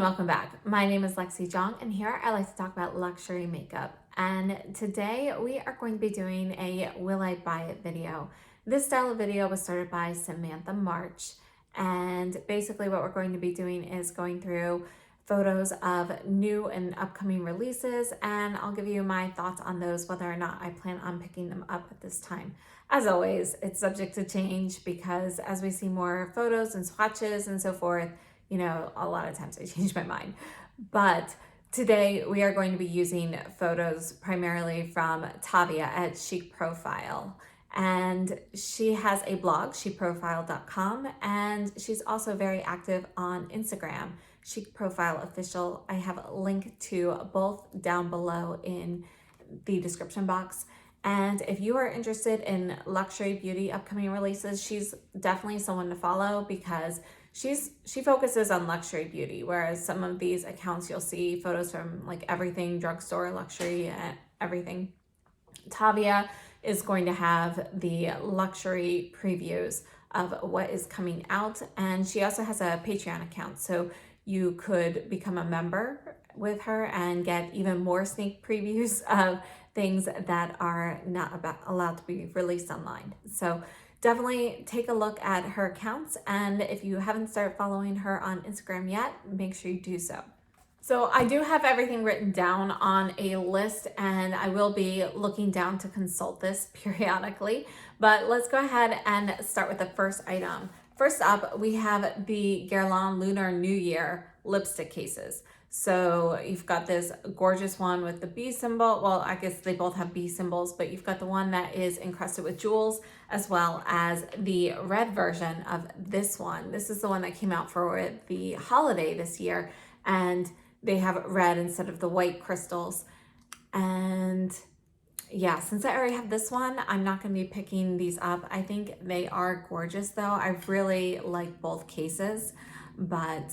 welcome back. My name is Lexi Jong, and here I like to talk about luxury makeup. And today we are going to be doing a Will I Buy It video. This style of video was started by Samantha March, and basically what we're going to be doing is going through photos of new and upcoming releases, and I'll give you my thoughts on those, whether or not I plan on picking them up at this time. As always, it's subject to change because as we see more photos and swatches and so forth, you know, a lot of times I change my mind. But today we are going to be using photos primarily from Tavia at Chic Profile. And she has a blog, chicprofile.com, and she's also very active on Instagram, Chic Profile Official. I have a link to both down below in the description box. And if you are interested in luxury beauty upcoming releases, she's definitely someone to follow because she focuses on luxury beauty, whereas some of these accounts you'll see photos from like everything, drugstore, luxury, and everything. Tavia is going to have the luxury previews of what is coming out, and she also has a Patreon account, so you could become a member with her and get even more sneak previews of things that are not allowed to be released online. So definitely take a look at her accounts, and if you haven't started following her on Instagram yet, make sure you do so. So I do have everything written down on a list, and I will be looking down to consult this periodically, but let's go ahead and start with the first item. First up, we have the Guerlain Lunar New Year lipstick cases. So you've got this gorgeous one with the bee symbol. Well, I guess they both have bee symbols, but you've got the one that is encrusted with jewels, as well as the red version of this one. This is the one that came out for the holiday this year, and they have red instead of the white crystals. And yeah, since I already have this one, I'm not going to be picking these up. I think they are gorgeous though. I really like both cases, but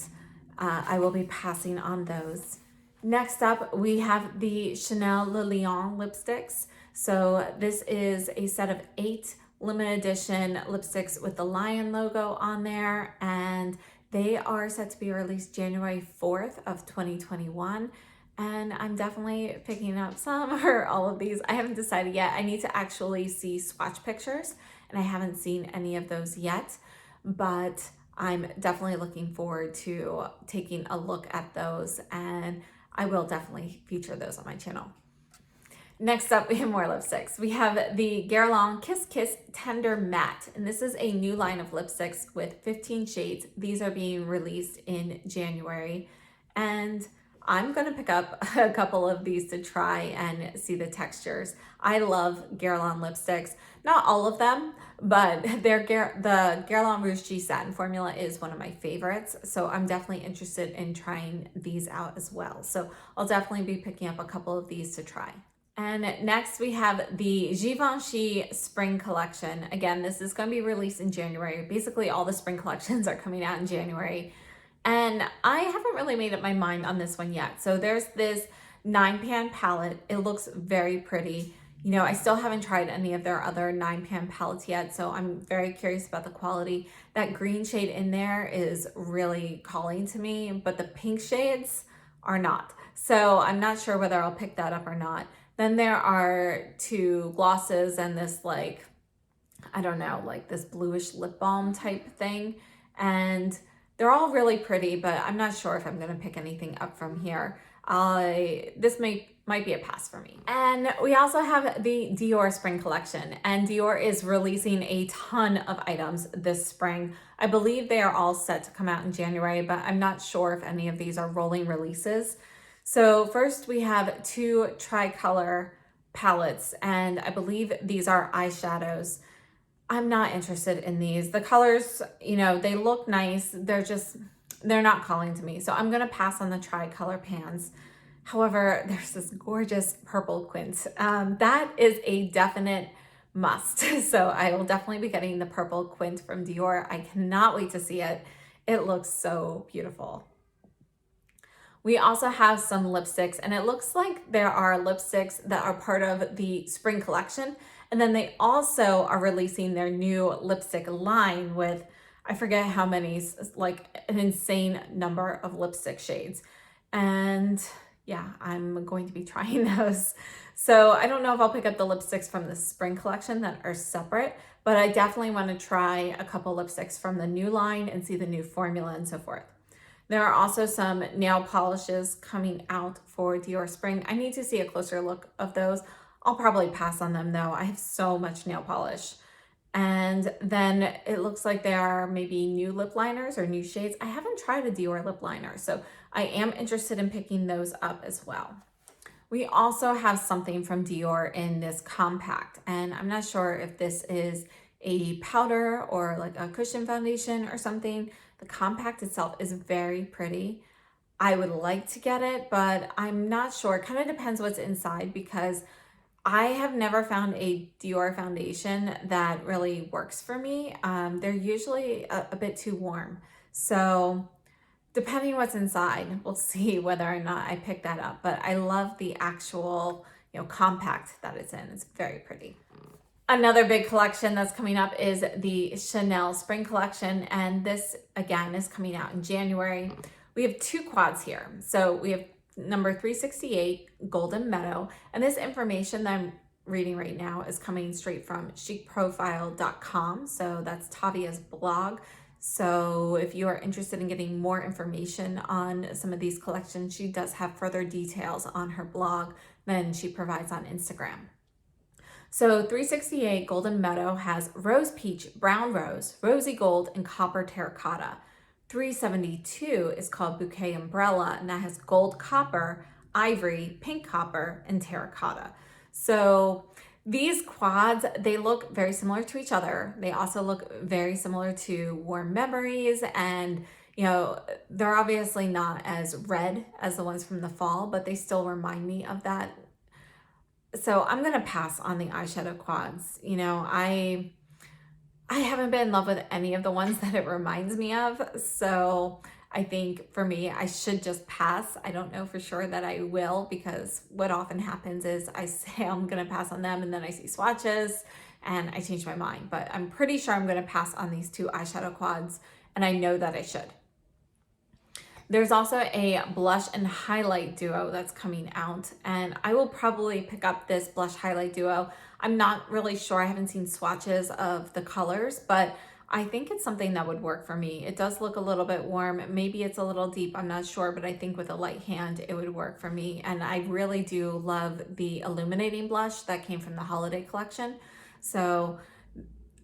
I will be passing on those. Next up, we have the Chanel Le Lion lipsticks. So this is a set of 8 limited edition lipsticks with the lion logo on there, and they are set to be released January 4th of 2021. And I'm definitely picking up some or all of these. I haven't decided yet. I need to actually see swatch pictures, and I haven't seen any of those yet, but I'm definitely looking forward to taking a look at those, and I will definitely feature those on my channel. Next up, we have more lipsticks. We have the Guerlain Kiss Kiss Tender Matte, and this is a new line of lipsticks with 15 shades. These are being released in January, and I'm going to pick up a couple of these to try and see the textures. I love Guerlain lipsticks. Not all of them, but the Guerlain Rouge G Satin formula is one of my favorites. So I'm definitely interested in trying these out as well. So I'll definitely be picking up a couple of these to try. And next we have the Givenchy Spring Collection. Again, this is going to be released in January. Basically all the spring collections are coming out in January. And I haven't really made up my mind on this one yet. So there's this 9-pan palette. It looks very pretty. You know, I still haven't tried any of their other 9-pan palettes yet, so I'm very curious about the quality. That green shade in there is really calling to me, but the pink shades are not. So I'm not sure whether I'll pick that up or not. Then there are 2 glosses and this like, I don't know, like this bluish lip balm type thing. And they're all really pretty, but I'm not sure if I'm going to pick anything up from here. This might be a pass for me. And we also have the Dior Spring Collection, and Dior is releasing a ton of items this spring. I believe they are all set to come out in January, but I'm not sure if any of these are rolling releases. So first we have 2 tricolor palettes, and I believe these are eyeshadows. I'm not interested in these. The colors, you know, they look nice. They're not calling to me. So I'm going to pass on the tricolor pans. However, there's this gorgeous purple quint. That is a definite must. So I will definitely be getting the purple quint from Dior. I cannot wait to see it. It looks so beautiful. We also have some lipsticks, and it looks like there are lipsticks that are part of the spring collection. And then they also are releasing their new lipstick line with I forget how many, like an insane number of lipstick shades. And yeah, I'm going to be trying those. So I don't know if I'll pick up the lipsticks from the spring collection that are separate, but I definitely want to try a couple lipsticks from the new line and see the new formula and so forth. There are also some nail polishes coming out for Dior Spring. I need to see a closer look of those. I'll probably pass on them though. I have so much nail polish. And then it looks like there are maybe new lip liners or new shades. I haven't tried a Dior lip liner, so I am interested in picking those up as well. We also have something from Dior in this compact, and I'm not sure if this is a powder or like a cushion foundation or something. The compact itself is very pretty. I would like to get it, but I'm not sure. It kind of depends what's inside, because I have never found a Dior foundation that really works for me. They're usually a bit too warm. So depending what's inside, we'll see whether or not I pick that up. But I love the actual, compact that it's in. It's very pretty. Another big collection that's coming up is the Chanel Spring Collection. And this, again, is coming out in January. We have two quads here. So we have number 368, Golden Meadow. And this information that I'm reading right now is coming straight from chicprofile.com. So that's Tavia's blog. So if you are interested in getting more information on some of these collections, she does have further details on her blog than she provides on Instagram. So 368 Golden Meadow has rose peach, brown rose, rosy gold, and copper terracotta. 372 is called Bouquet Umbrella, and that has gold copper, ivory, pink copper, and terracotta. So these quads, they look very similar to each other. They also look very similar to Warm Memories, and they're obviously not as red as the ones from the fall, but they still remind me of that. So I'm gonna pass on the eyeshadow quads. I haven't been in love with any of the ones that it reminds me of. So I think for me, I should just pass. I don't know for sure that I will, because what often happens is I say I'm gonna pass on them and then I see swatches and I change my mind. But I'm pretty sure I'm gonna pass on these two eyeshadow quads, and I know that I should. There's also a blush and highlight duo that's coming out, and I will probably pick up this blush highlight duo. I'm not really sure. I haven't seen swatches of the colors, but I think it's something that would work for me. It does look a little bit warm. Maybe it's a little deep. I'm not sure, but I think with a light hand, it would work for me. And I really do love the illuminating blush that came from the holiday collection. So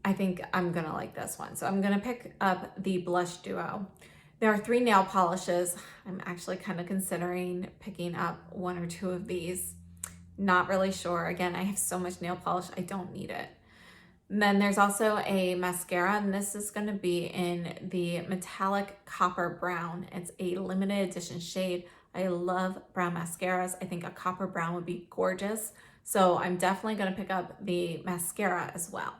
I think I'm gonna like this one. So I'm gonna pick up the blush duo. There are 3 nail polishes. I'm actually kind of considering picking up 1 or 2 of these. Not really sure. Again, I have so much nail polish, I don't need it. And then there's also a mascara, and this is going to be in the metallic copper brown. It's a limited edition shade. I love brown mascaras. I think a copper brown would be gorgeous. So I'm definitely going to pick up the mascara as well.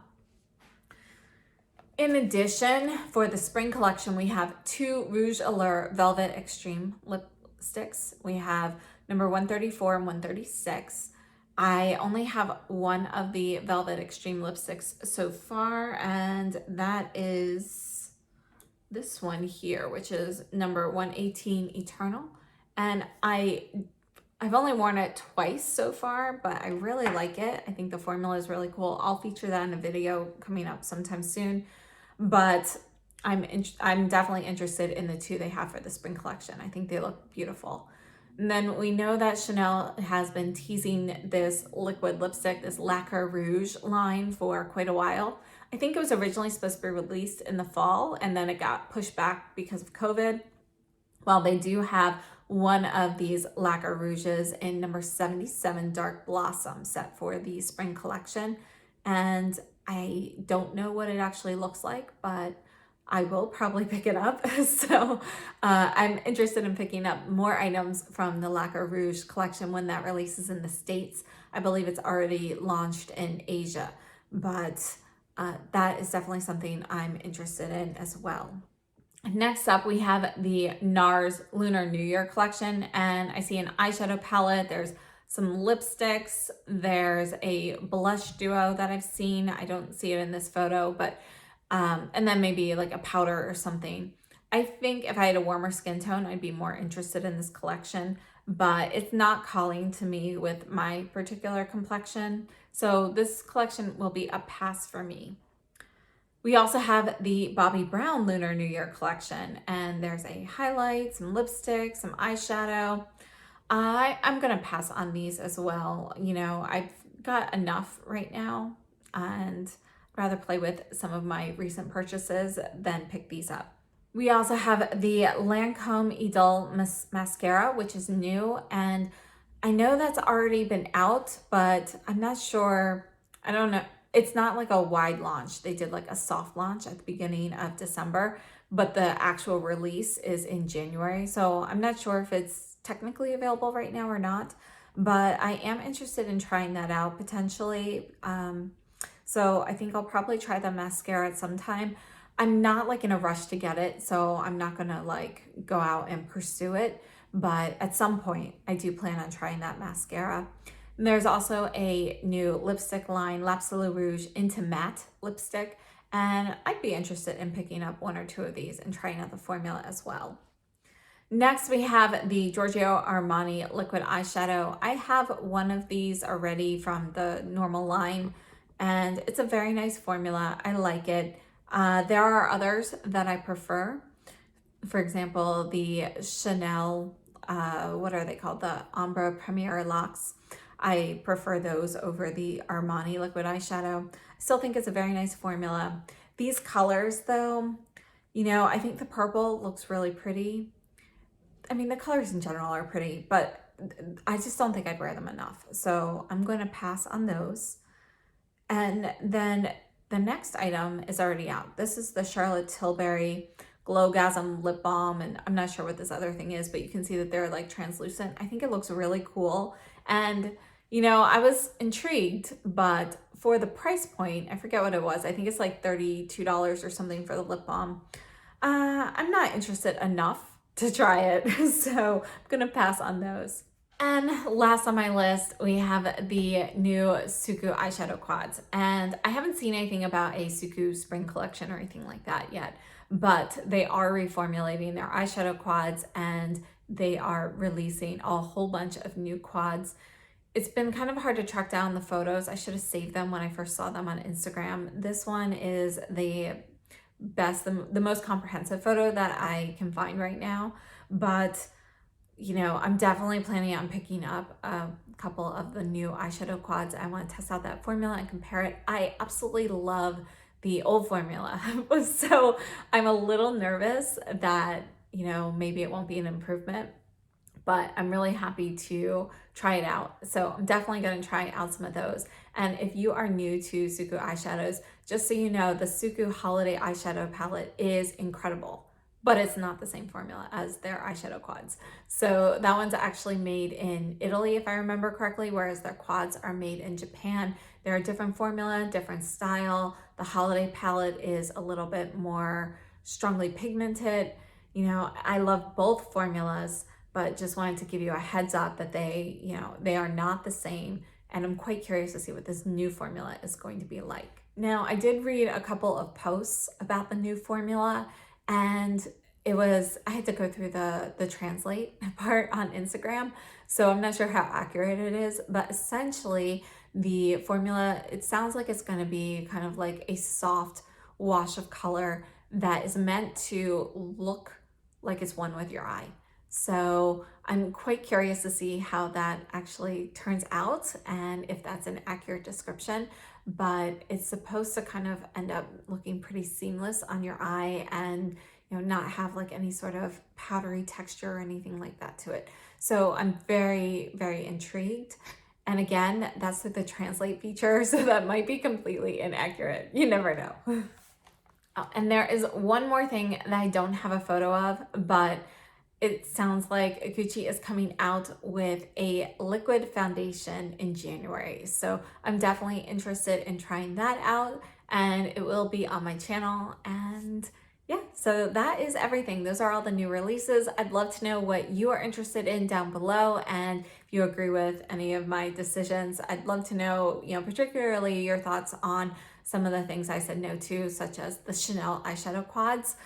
In addition, for the spring collection, we have 2 Rouge Allure Velvet Extreme lipsticks. We have number 134 and 136. I only have one of the Velvet Extreme lipsticks so far, and that is this one here, which is number 118 Eternal. And I've only worn it twice so far, but I really like it. I think the formula is really cool. I'll feature that in a video coming up sometime soon. But I'm definitely interested in the 2 they have for the spring collection. I think they look beautiful. And then we know that Chanel has been teasing this liquid lipstick, this Lacquer Rouge line, for quite a while. I think it was originally supposed to be released in the fall, and then it got pushed back because of COVID. Well, they do have one of these Lacquer Rouges in number 77 Dark Blossom set for the spring collection. And I don't know what it actually looks like, but I will probably pick it up. So I'm interested in picking up more items from the Lacquer Rouge collection when that releases in the States. I believe it's already launched in Asia, but that is definitely something I'm interested in as well. Next up, we have the NARS Lunar New Year collection, and I see an eyeshadow palette. There's some lipsticks. There's a blush duo that I've seen. I don't see it in this photo, but And then maybe like a powder or something. I think if I had a warmer skin tone, I'd be more interested in this collection, but it's not calling to me with my particular complexion. So this collection will be a pass for me. We also have the Bobbi Brown Lunar New Year collection, and there's a highlight, some lipstick, some eyeshadow. I'm gonna pass on these as well. You know, I've got enough right now, and rather play with some of my recent purchases than pick these up. We also have the Lancome Idole mascara, which is new, and I know that's already been out, but I'm not sure. I don't know. It's not like a wide launch. They did like a soft launch at the beginning of December, but the actual release is in January. So I'm not sure if it's technically available right now or not, but I am interested in trying that out potentially. So I think I'll probably try the mascara at some time. I'm not like in a rush to get it, so I'm not gonna like go out and pursue it, but at some point I do plan on trying that mascara. And there's also a new lipstick line, L'Absolu Rouge Into Matte lipstick, and I'd be interested in picking up one or two of these and trying out the formula as well. Next, we have the Giorgio Armani liquid eyeshadow. I have one of these already from the normal line, and it's a very nice formula. I like it. There are others that I prefer. For example, the Chanel, what are they called? The Ombre Premier Luxe. I prefer those over the Armani liquid eyeshadow. I still think it's a very nice formula. These colors though, you know, I think the purple looks really pretty. I mean, the colors in general are pretty, but I just don't think I'd wear them enough. So I'm going to pass on those. And then the next item is already out. This is the Charlotte Tilbury Glowgasm Lip Balm, and I'm not sure what this other thing is, but you can see that they're like translucent. I think it looks really cool. And, you know, I was intrigued, but for the price point, I forget what it was. I think it's like $32 or something for the lip balm. I'm not interested enough to try it, so I'm gonna pass on those. And last on my list, we have the new Suku eyeshadow quads. And I haven't seen anything about a Suku spring collection or anything like that yet, but they are reformulating their eyeshadow quads and they are releasing a whole bunch of new quads. It's been kind of hard to track down the photos. I should have saved them when I first saw them on Instagram. This one is the best, the most comprehensive photo that I can find right now, but you know, I'm definitely planning on picking up a couple of the new eyeshadow quads. I want to test out that formula and compare it. I absolutely love the old formula. So I'm a little nervous that, you know, maybe it won't be an improvement, but I'm really happy to try it out. So I'm definitely going to try out some of those. And if you are new to Suku eyeshadows, just so you know, the Suku holiday eyeshadow palette is incredible, but it's not the same formula as their eyeshadow quads. So that one's actually made in Italy, if I remember correctly, whereas their quads are made in Japan. They're a different formula, different style. The holiday palette is a little bit more strongly pigmented. You know, I love both formulas, but just wanted to give you a heads up that they, you know, they are not the same. And I'm quite curious to see what this new formula is going to be like. Now, I did read a couple of posts about the new formula, and I had to go through the translate part on Instagram, so I'm not sure how accurate it is, but essentially the formula, it sounds like it's going to be kind of like a soft wash of color that is meant to look like it's one with your eye. So I'm quite curious to see how that actually turns out and if that's an accurate description, but it's supposed to kind of end up looking pretty seamless on your eye and, you know, not have like any sort of powdery texture or anything like that to it. So I'm very, very intrigued. And again, that's the translate feature, so that might be completely inaccurate. You never know. Oh, and there is one more thing that I don't have a photo of, but it sounds like Gucci is coming out with a liquid foundation in January. So I'm definitely interested in trying that out, and it will be on my channel. And Yeah, so that is everything. Those are all the new releases. I'd love to know what you are interested in down below, and if you agree with any of my decisions. I'd love to know, particularly your thoughts on some of the things I said no to, such as the Chanel eyeshadow quads.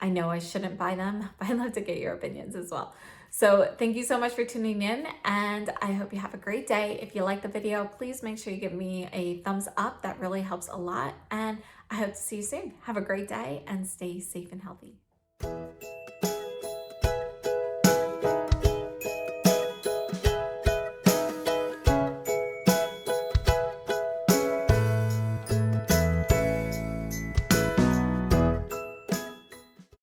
I know I shouldn't buy them, but I'd love to get your opinions as well. So thank you so much for tuning in, and I hope you have a great day. If you like the video, please make sure you give me a thumbs up. That really helps a lot, and I hope to see you soon. Have a great day and stay safe and healthy.